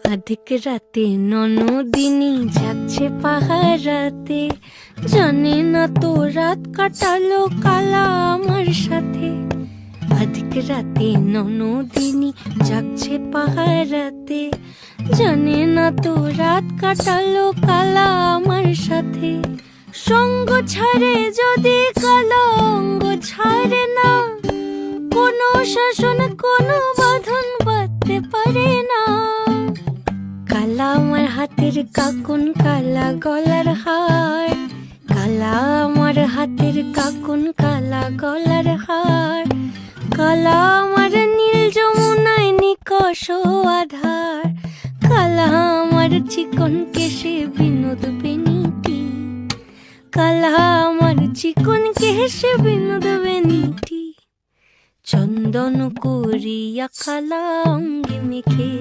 আধিক রাতে ননদিনী যাচ্ছে পাহারাতে, জানে না তো রাত কাটালো কালা আমার সাথে। আধিক রাতে ননদিনী যাচ্ছে পাহারাতে, জানে না তো রাত কাটালো কালা আমার সাথে। সঙ্গ ছাড়ে যদি কালো অঙ্গ ছাড়ে না, কোনো শাসন কোনো বাঁধন বাঁধতে পারে না। কালা আমার হাতের কাকুন কালা গলার হার, কালা আমার হাতের কাকুন কালা গলার হার। কালা আমার নীল যমুনায় নিকষ আধার, কালা আমার চিকন কেশে বিনোদ বেনিটি, কালা আমার চিকন কেশে বিনোদ বেনিটি। চন্দন করিয়া কালা অঙ্গে মেখে